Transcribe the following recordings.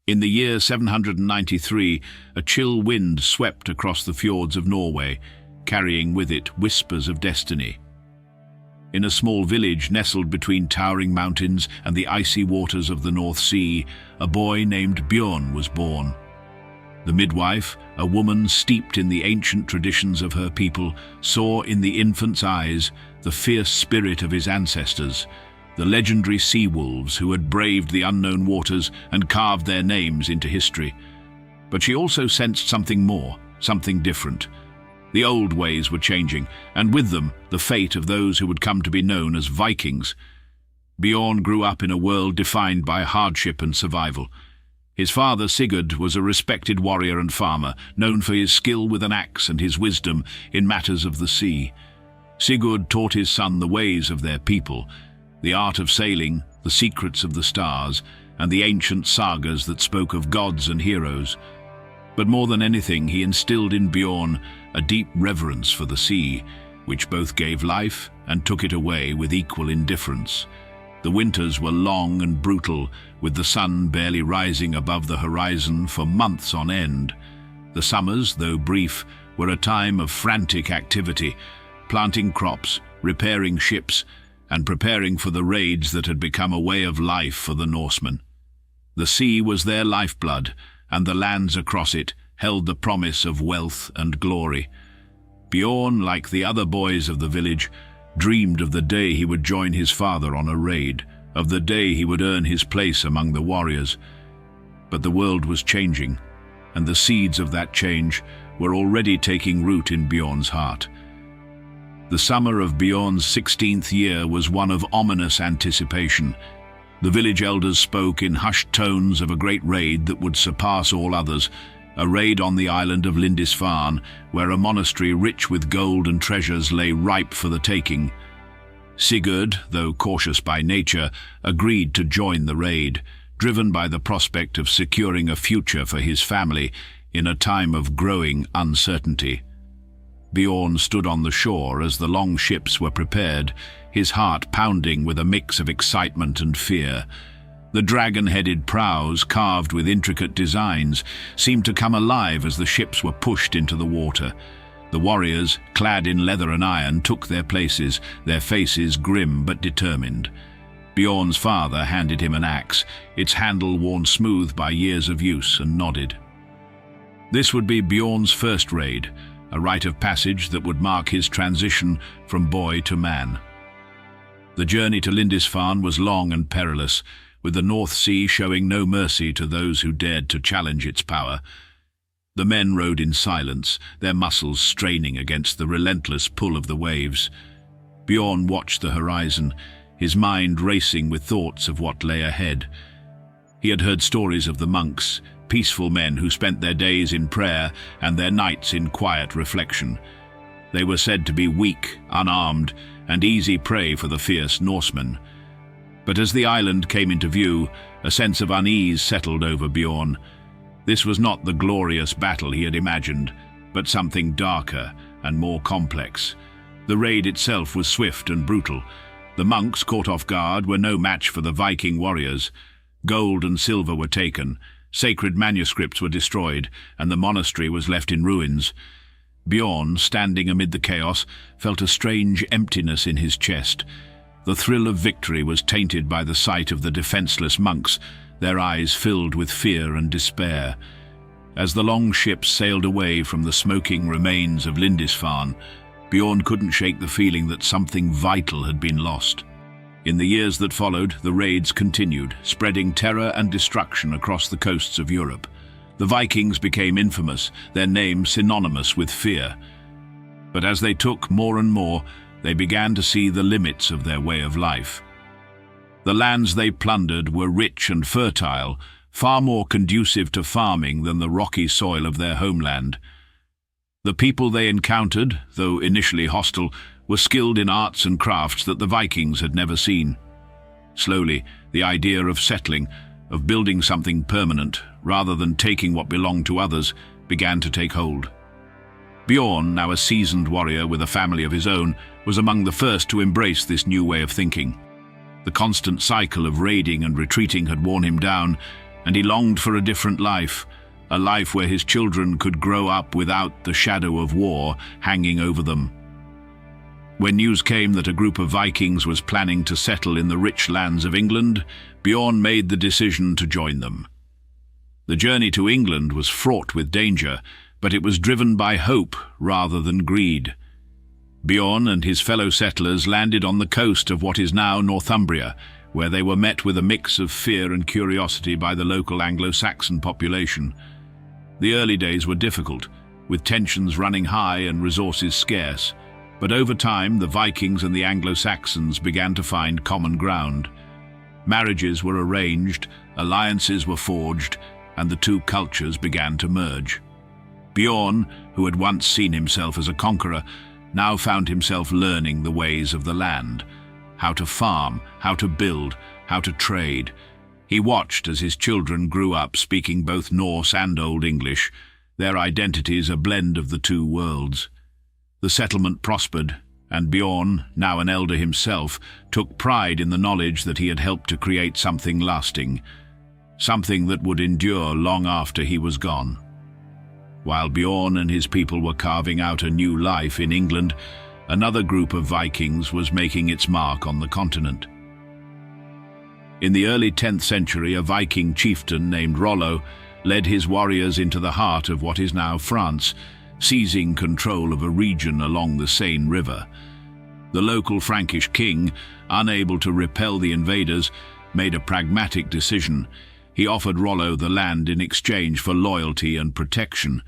In the year 793, a chill wind swept across the fjords of Norway, carrying with it whispers of destiny. In a small village nestled between towering mountains and the icy waters of the North Sea, a boy named Bjorn was born. The midwife, a woman steeped in the ancient traditions of her people, saw in the infant's eyes the fierce spirit of his ancestors, the legendary sea wolves who had braved the unknown waters and carved their names into history. But she also sensed something more, something different. The old ways were changing, and with them the fate of those who would come to be known as Vikings. Bjorn grew up in a world defined by hardship and survival. His father, Sigurd, was a respected warrior and farmer, known for his skill with an axe and his wisdom in matters of the sea. Sigurd taught his son the ways of their people, the art of sailing, the secrets of the stars, and the ancient sagas that spoke of gods and heroes. But more than anything, he instilled in Bjorn a deep reverence for the sea, which both gave life and took it away with equal indifference. The winters were long and brutal, with the sun barely rising above the horizon for months on end. The summers, though brief, were a time of frantic activity, planting crops, repairing ships, and preparing for the raids that had become a way of life for the Norsemen. The sea was their lifeblood, and the lands across it held the promise of wealth and glory. Bjorn, like the other boys of the village, dreamed of the day he would join his father on a raid, of the day he would earn his place among the warriors. But the world was changing, and the seeds of that change were already taking root in Bjorn's heart. The summer of Bjorn's 16th year was one of ominous anticipation. The village elders spoke in hushed tones of a great raid that would surpass all others, a raid on the island of Lindisfarne, where a monastery rich with gold and treasures lay ripe for the taking. Sigurd, though cautious by nature, agreed to join the raid, driven by the prospect of securing a future for his family in a time of growing uncertainty. Bjorn stood on the shore as the long ships were prepared, his heart pounding with a mix of excitement and fear. The dragon-headed prows, carved with intricate designs, seemed to come alive as the ships were pushed into the water. The warriors, clad in leather and iron, took their places, their faces grim but determined. Bjorn's father handed him an axe, its handle worn smooth by years of use, and nodded. This would be Bjorn's first raid, a rite of passage that would mark his transition from boy to man. The journey to Lindisfarne was long and perilous, with the North Sea showing no mercy to those who dared to challenge its power. The men rowed in silence, their muscles straining against the relentless pull of the waves. Bjorn watched the horizon, his mind racing with thoughts of what lay ahead. He had heard stories of the monks, peaceful men who spent their days in prayer and their nights in quiet reflection. They were said to be weak, unarmed, and easy prey for the fierce Norsemen. But as the island came into view, a sense of unease settled over Bjorn. This was not the glorious battle he had imagined, but something darker and more complex. The raid itself was swift and brutal. The monks, caught off guard, were no match for the Viking warriors. Gold and silver were taken, sacred manuscripts were destroyed, and the monastery was left in ruins. Bjorn, standing amid the chaos, felt a strange emptiness in his chest. The thrill of victory was tainted by the sight of the defenseless monks, their eyes filled with fear and despair. As the long ships sailed away from the smoking remains of Lindisfarne, Bjorn couldn't shake the feeling that something vital had been lost. In the years that followed, the raids continued, spreading terror and destruction across the coasts of Europe. The Vikings became infamous, their name synonymous with fear. But as they took more and more, they began to see the limits of their way of life. The lands they plundered were rich and fertile, far more conducive to farming than the rocky soil of their homeland. The people they encountered, though initially hostile, were skilled in arts and crafts that the Vikings had never seen. Slowly, the idea of settling, of building something permanent, rather than taking what belonged to others, began to take hold. Bjorn, now a seasoned warrior with a family of his own, was among the first to embrace this new way of thinking. The constant cycle of raiding and retreating had worn him down, and he longed for a different life, a life where his children could grow up without the shadow of war hanging over them. When news came that a group of Vikings was planning to settle in the rich lands of England, Bjorn made the decision to join them. The journey to England was fraught with danger, but it was driven by hope rather than greed. Bjorn and his fellow settlers landed on the coast of what is now Northumbria, where they were met with a mix of fear and curiosity by the local Anglo-Saxon population. The early days were difficult, with tensions running high and resources scarce, but over time the Vikings and the Anglo-Saxons began to find common ground. Marriages were arranged, alliances were forged, and the two cultures began to merge. Bjorn, who had once seen himself as a conqueror, now found himself learning the ways of the land, how to farm, how to build, how to trade. He watched as his children grew up speaking both Norse and Old English, their identities a blend of the two worlds. The settlement prospered, and Bjorn, now an elder himself, took pride in the knowledge that he had helped to create something lasting, something that would endure long after he was gone. While Bjorn and his people were carving out a new life in England, another group of Vikings was making its mark on the continent. In the early 10th century, a Viking chieftain named Rollo led his warriors into the heart of what is now France, seizing control of a region along the Seine River. The local Frankish king, unable to repel the invaders, made a pragmatic decision. He offered Rollo the land in exchange for loyalty and protection.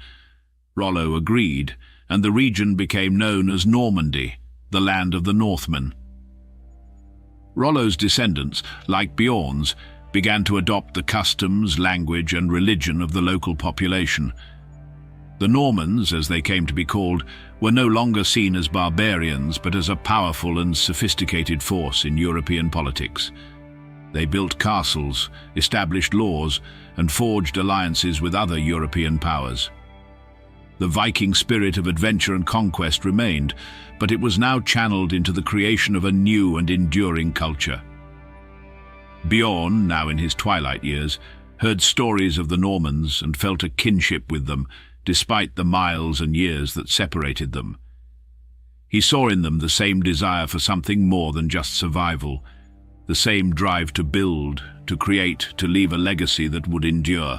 Rollo agreed, and the region became known as Normandy, the land of the Northmen. Rollo's descendants, like Bjorn's, began to adopt the customs, language, and religion of the local population. The Normans, as they came to be called, were no longer seen as barbarians, but as a powerful and sophisticated force in European politics. They built castles, established laws, and forged alliances with other European powers. The Viking spirit of adventure and conquest remained, but it was now channeled into the creation of a new and enduring culture. Bjorn, now in his twilight years, heard stories of the Normans and felt a kinship with them, despite the miles and years that separated them. He saw in them the same desire for something more than just survival, the same drive to build, to create, to leave a legacy that would endure.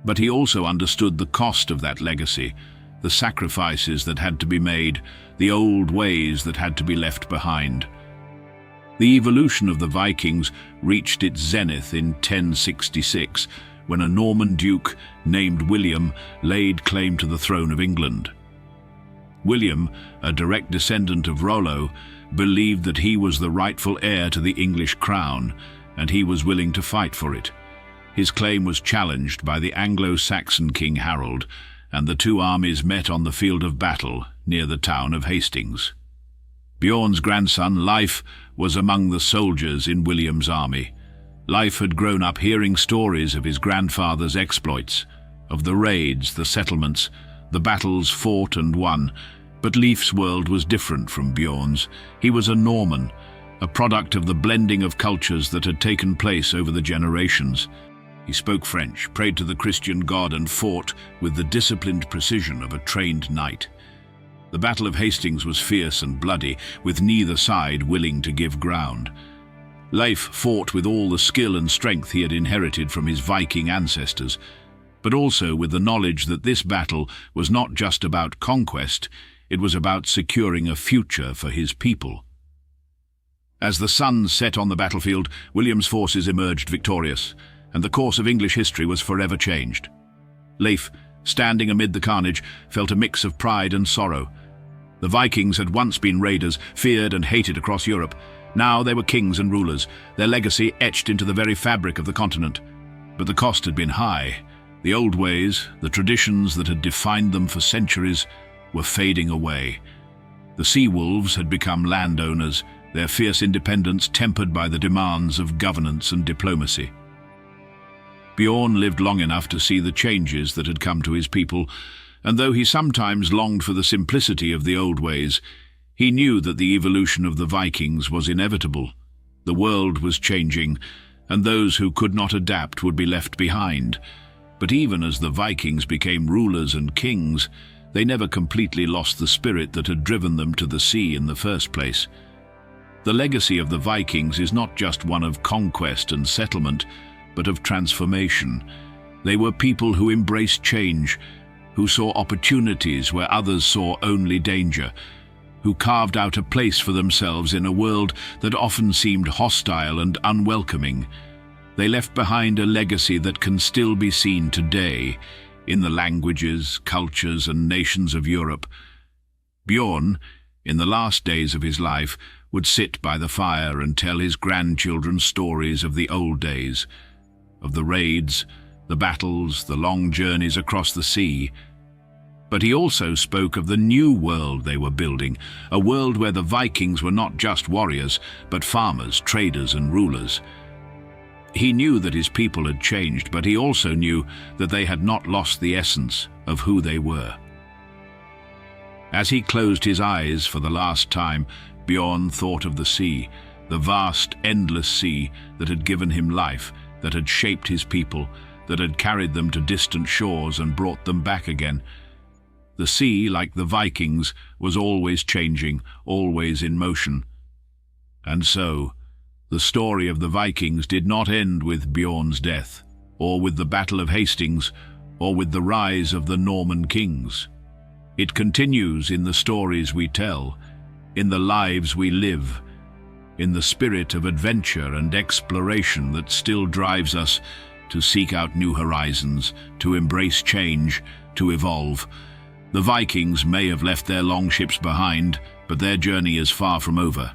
But he also understood the cost of that legacy, the sacrifices that had to be made, the old ways that had to be left behind. The evolution of the Vikings reached its zenith in 1066, when a Norman duke named William laid claim to the throne of England. William, a direct descendant of Rollo, believed that he was the rightful heir to the English crown, and he was willing to fight for it. His claim was challenged by the Anglo-Saxon King Harold, and the two armies met on the field of battle near the town of Hastings. Bjorn's grandson, Leif, was among the soldiers in William's army. Leif had grown up hearing stories of his grandfather's exploits, of the raids, the settlements, the battles fought and won. But Leif's world was different from Bjorn's. He was a Norman, a product of the blending of cultures that had taken place over the generations. He spoke French, prayed to the Christian God, and fought with the disciplined precision of a trained knight. The Battle of Hastings was fierce and bloody, with neither side willing to give ground. Leif fought with all the skill and strength he had inherited from his Viking ancestors, but also with the knowledge that this battle was not just about conquest, it was about securing a future for his people. As the sun set on the battlefield, William's forces emerged victorious, and the course of English history was forever changed. Leif, standing amid the carnage, felt a mix of pride and sorrow. The Vikings had once been raiders, feared and hated across Europe. Now they were kings and rulers, their legacy etched into the very fabric of the continent. But the cost had been high. The old ways, the traditions that had defined them for centuries, were fading away. The sea wolves had become landowners, their fierce independence tempered by the demands of governance and diplomacy. Bjorn lived long enough to see the changes that had come to his people, and though he sometimes longed for the simplicity of the old ways, he knew that the evolution of the Vikings was inevitable. The world was changing, and those who could not adapt would be left behind. But even as the Vikings became rulers and kings, they never completely lost the spirit that had driven them to the sea in the first place. The legacy of the Vikings is not just one of conquest and settlement, but of transformation. They were people who embraced change, who saw opportunities where others saw only danger, who carved out a place for themselves in a world that often seemed hostile and unwelcoming. They left behind a legacy that can still be seen today in the languages, cultures, and nations of Europe. Bjorn, in the last days of his life, would sit by the fire and tell his grandchildren stories of the old days, of the raids, the battles, the long journeys across the sea. But he also spoke of the new world they were building, a world where the Vikings were not just warriors, but farmers, traders, and rulers. He knew that his people had changed, but he also knew that they had not lost the essence of who they were. As he closed his eyes for the last time, Bjorn thought of the sea, the vast, endless sea that had given him life, that had shaped his people, that had carried them to distant shores and brought them back again. The sea, like the Vikings, was always changing, always in motion. And so, the story of the Vikings did not end with Bjorn's death, or with the Battle of Hastings, or with the rise of the Norman kings. It continues in the stories we tell, in the lives we live, in the spirit of adventure and exploration that still drives us to seek out new horizons, to embrace change, to evolve. The Vikings may have left their longships behind, but their journey is far from over.